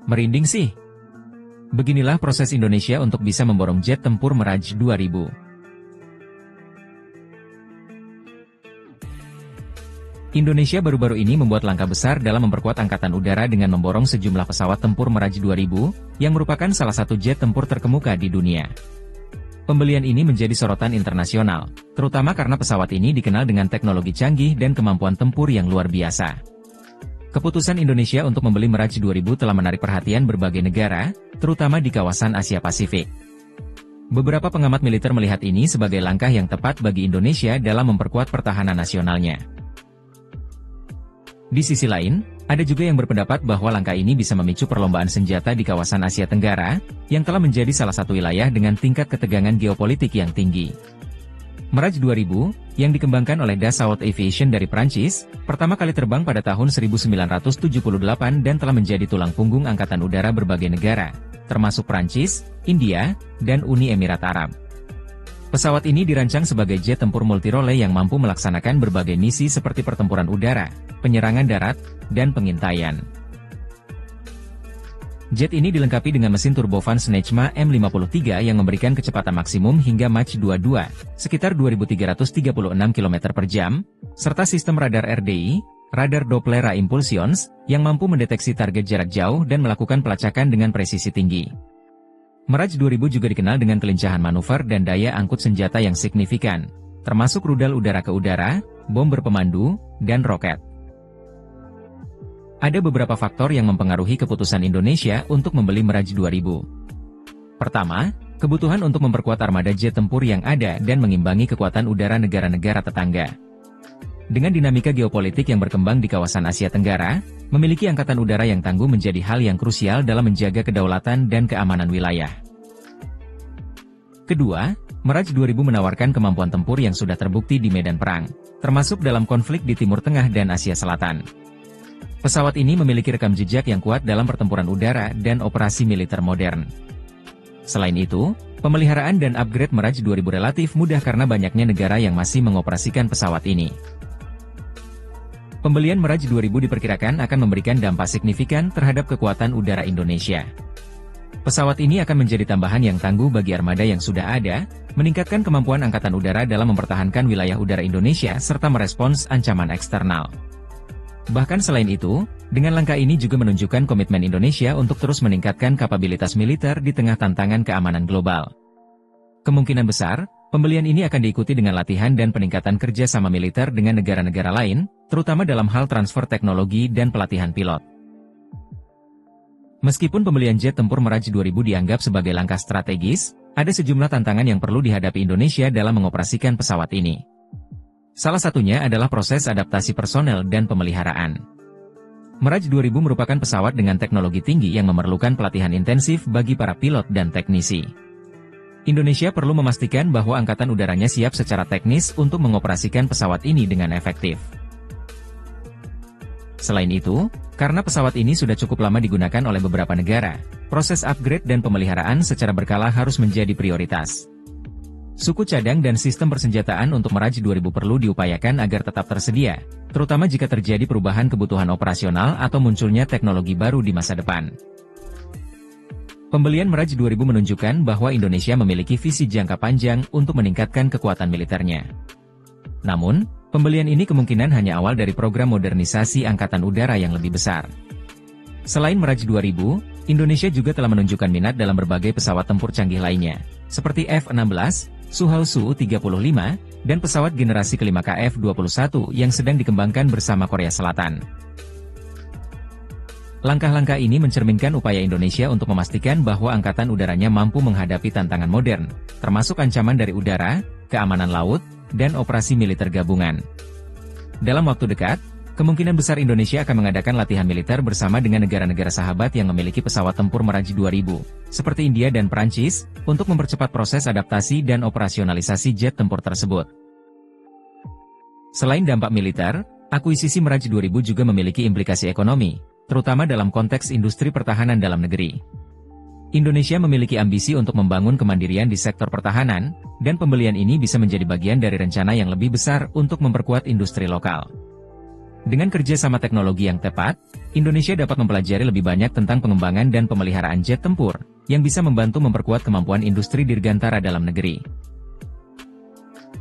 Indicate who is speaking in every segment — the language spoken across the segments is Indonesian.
Speaker 1: Merinding sih. Beginilah proses Indonesia untuk bisa memborong jet tempur Mirage 2000. Indonesia baru-baru ini membuat langkah besar dalam memperkuat angkatan udara dengan memborong sejumlah pesawat tempur Mirage 2000, yang merupakan salah satu jet tempur terkemuka di dunia. Pembelian ini menjadi sorotan internasional, terutama karena pesawat ini dikenal dengan teknologi canggih dan kemampuan tempur yang luar biasa. Keputusan Indonesia untuk membeli Mirage 2000 telah menarik perhatian berbagai negara, terutama di kawasan Asia Pasifik. Beberapa pengamat militer melihat ini sebagai langkah yang tepat bagi Indonesia dalam memperkuat pertahanan nasionalnya. Di sisi lain, ada juga yang berpendapat bahwa langkah ini bisa memicu perlombaan senjata di kawasan Asia Tenggara, yang telah menjadi salah satu wilayah dengan tingkat ketegangan geopolitik yang tinggi. Mirage 2000, yang dikembangkan oleh Dassault Aviation dari Prancis, pertama kali terbang pada tahun 1978 dan telah menjadi tulang punggung angkatan udara berbagai negara, termasuk Prancis, India, dan Uni Emirat Arab. Pesawat ini dirancang sebagai jet tempur multirole yang mampu melaksanakan berbagai misi seperti pertempuran udara, penyerangan darat, dan pengintaian. Jet ini dilengkapi dengan mesin turbofan Snecma M53 yang memberikan kecepatan maksimum hingga Mach 22, sekitar 2.336 km per jam, serta sistem radar RDI, radar Doppler Reimpulsions, yang mampu mendeteksi target jarak jauh dan melakukan pelacakan dengan presisi tinggi. Mirage 2000 juga dikenal dengan kelincahan manuver dan daya angkut senjata yang signifikan, termasuk rudal udara ke udara, bom berpemandu, dan roket. Ada beberapa faktor yang mempengaruhi keputusan Indonesia untuk membeli Mirage 2000. Pertama, kebutuhan untuk memperkuat armada jet tempur yang ada dan mengimbangi kekuatan udara negara-negara tetangga. Dengan dinamika geopolitik yang berkembang di kawasan Asia Tenggara, memiliki angkatan udara yang tangguh menjadi hal yang krusial dalam menjaga kedaulatan dan keamanan wilayah. Kedua, Mirage 2000 menawarkan kemampuan tempur yang sudah terbukti di medan perang, termasuk dalam konflik di Timur Tengah dan Asia Selatan. Pesawat ini memiliki rekam jejak yang kuat dalam pertempuran udara dan operasi militer modern. Selain itu, pemeliharaan dan upgrade Mirage 2000 relatif mudah karena banyaknya negara yang masih mengoperasikan pesawat ini. Pembelian Mirage 2000 diperkirakan akan memberikan dampak signifikan terhadap kekuatan udara Indonesia. Pesawat ini akan menjadi tambahan yang tangguh bagi armada yang sudah ada, meningkatkan kemampuan angkatan udara dalam mempertahankan wilayah udara Indonesia serta merespons ancaman eksternal. Bahkan selain itu, dengan langkah ini juga menunjukkan komitmen Indonesia untuk terus meningkatkan kapabilitas militer di tengah tantangan keamanan global. Kemungkinan besar, pembelian ini akan diikuti dengan latihan dan peningkatan kerja sama militer dengan negara-negara lain, terutama dalam hal transfer teknologi dan pelatihan pilot. Meskipun pembelian jet tempur Mirage 2000 dianggap sebagai langkah strategis, ada sejumlah tantangan yang perlu dihadapi Indonesia dalam mengoperasikan pesawat ini. Salah satunya adalah proses adaptasi personel dan pemeliharaan. Mirage 2000 merupakan pesawat dengan teknologi tinggi yang memerlukan pelatihan intensif bagi para pilot dan teknisi. Indonesia perlu memastikan bahwa angkatan udaranya siap secara teknis untuk mengoperasikan pesawat ini dengan efektif. Selain itu, karena pesawat ini sudah cukup lama digunakan oleh beberapa negara, proses upgrade dan pemeliharaan secara berkala harus menjadi prioritas. Suku cadang dan sistem persenjataan untuk Mirage 2000 perlu diupayakan agar tetap tersedia, terutama jika terjadi perubahan kebutuhan operasional atau munculnya teknologi baru di masa depan. Pembelian Mirage 2000 menunjukkan bahwa Indonesia memiliki visi jangka panjang untuk meningkatkan kekuatan militernya. Namun, pembelian ini kemungkinan hanya awal dari program modernisasi angkatan udara yang lebih besar. Selain Mirage 2000, Indonesia juga telah menunjukkan minat dalam berbagai pesawat tempur canggih lainnya, seperti F-16, Sukhoi Su-35, dan pesawat generasi kelima KF-21 yang sedang dikembangkan bersama Korea Selatan. Langkah-langkah ini mencerminkan upaya Indonesia untuk memastikan bahwa angkatan udaranya mampu menghadapi tantangan modern, termasuk ancaman dari udara, keamanan laut, dan operasi militer gabungan. Dalam waktu dekat, kemungkinan besar Indonesia akan mengadakan latihan militer bersama dengan negara-negara sahabat yang memiliki pesawat tempur Mirage 2000, seperti India dan Prancis, untuk mempercepat proses adaptasi dan operasionalisasi jet tempur tersebut. Selain dampak militer, akuisisi Mirage 2000 juga memiliki implikasi ekonomi, terutama dalam konteks industri pertahanan dalam negeri. Indonesia memiliki ambisi untuk membangun kemandirian di sektor pertahanan, dan pembelian ini bisa menjadi bagian dari rencana yang lebih besar untuk memperkuat industri lokal. Dengan kerjasama teknologi yang tepat, Indonesia dapat mempelajari lebih banyak tentang pengembangan dan pemeliharaan jet tempur, yang bisa membantu memperkuat kemampuan industri dirgantara dalam negeri.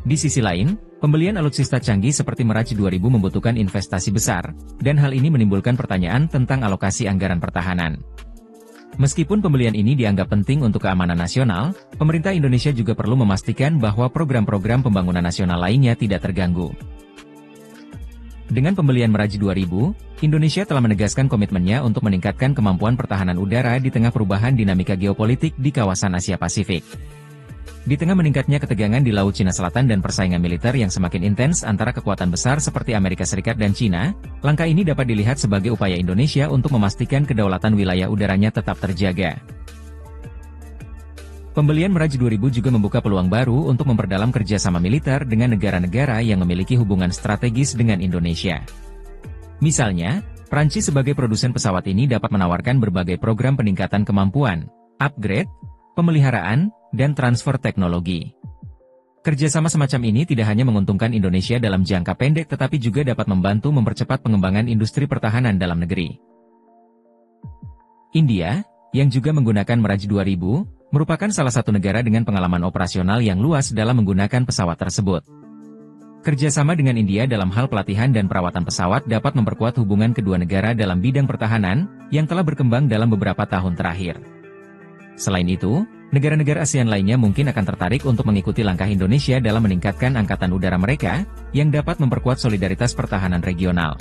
Speaker 1: Di sisi lain, pembelian alutsista canggih seperti Mirage 2000 membutuhkan investasi besar, dan hal ini menimbulkan pertanyaan tentang alokasi anggaran pertahanan. Meskipun pembelian ini dianggap penting untuk keamanan nasional, pemerintah Indonesia juga perlu memastikan bahwa program-program pembangunan nasional lainnya tidak terganggu. Dengan pembelian Mirage 2000, Indonesia telah menegaskan komitmennya untuk meningkatkan kemampuan pertahanan udara di tengah perubahan dinamika geopolitik di kawasan Asia Pasifik. Di tengah meningkatnya ketegangan di Laut Cina Selatan dan persaingan militer yang semakin intens antara kekuatan besar seperti Amerika Serikat dan China, langkah ini dapat dilihat sebagai upaya Indonesia untuk memastikan kedaulatan wilayah udaranya tetap terjaga. Pembelian Mirage 2000 juga membuka peluang baru untuk memperdalam kerjasama militer dengan negara-negara yang memiliki hubungan strategis dengan Indonesia. Misalnya, Prancis sebagai produsen pesawat ini dapat menawarkan berbagai program peningkatan kemampuan, upgrade, pemeliharaan, dan transfer teknologi. Kerjasama semacam ini tidak hanya menguntungkan Indonesia dalam jangka pendek tetapi juga dapat membantu mempercepat pengembangan industri pertahanan dalam negeri. India, yang juga menggunakan Mirage 2000, merupakan salah satu negara dengan pengalaman operasional yang luas dalam menggunakan pesawat tersebut. Kerjasama dengan India dalam hal pelatihan dan perawatan pesawat dapat memperkuat hubungan kedua negara dalam bidang pertahanan, yang telah berkembang dalam beberapa tahun terakhir. Selain itu, negara-negara ASEAN lainnya mungkin akan tertarik untuk mengikuti langkah Indonesia dalam meningkatkan angkatan udara mereka, yang dapat memperkuat solidaritas pertahanan regional.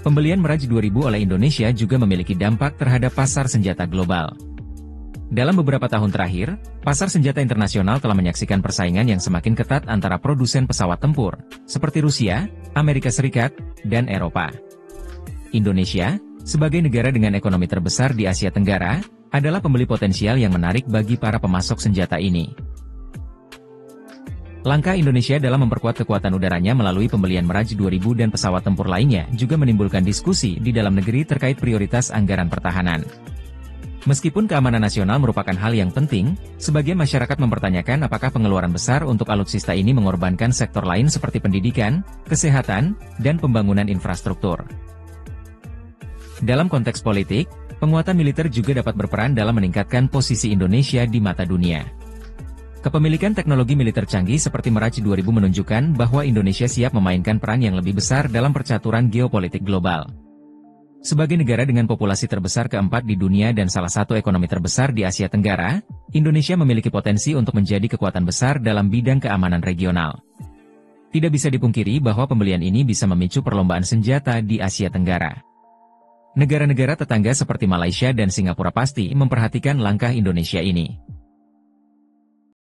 Speaker 1: Pembelian Mirage 2000 oleh Indonesia juga memiliki dampak terhadap pasar senjata global. Dalam beberapa tahun terakhir, pasar senjata internasional telah menyaksikan persaingan yang semakin ketat antara produsen pesawat tempur, seperti Rusia, Amerika Serikat, dan Eropa. Indonesia, sebagai negara dengan ekonomi terbesar di Asia Tenggara, adalah pembeli potensial yang menarik bagi para pemasok senjata ini. Langkah Indonesia dalam memperkuat kekuatan udaranya melalui pembelian Mirage 2000 dan pesawat tempur lainnya juga menimbulkan diskusi di dalam negeri terkait prioritas anggaran pertahanan. Meskipun keamanan nasional merupakan hal yang penting, sebagian masyarakat mempertanyakan apakah pengeluaran besar untuk alutsista ini mengorbankan sektor lain seperti pendidikan, kesehatan, dan pembangunan infrastruktur. Dalam konteks politik, penguatan militer juga dapat berperan dalam meningkatkan posisi Indonesia di mata dunia. Kepemilikan teknologi militer canggih seperti Mirage 2000 menunjukkan bahwa Indonesia siap memainkan peran yang lebih besar dalam percaturan geopolitik global. Sebagai negara dengan populasi terbesar keempat di dunia dan salah satu ekonomi terbesar di Asia Tenggara, Indonesia memiliki potensi untuk menjadi kekuatan besar dalam bidang keamanan regional. Tidak bisa dipungkiri bahwa pembelian ini bisa memicu perlombaan senjata di Asia Tenggara. Negara-negara tetangga seperti Malaysia dan Singapura pasti memperhatikan langkah Indonesia ini.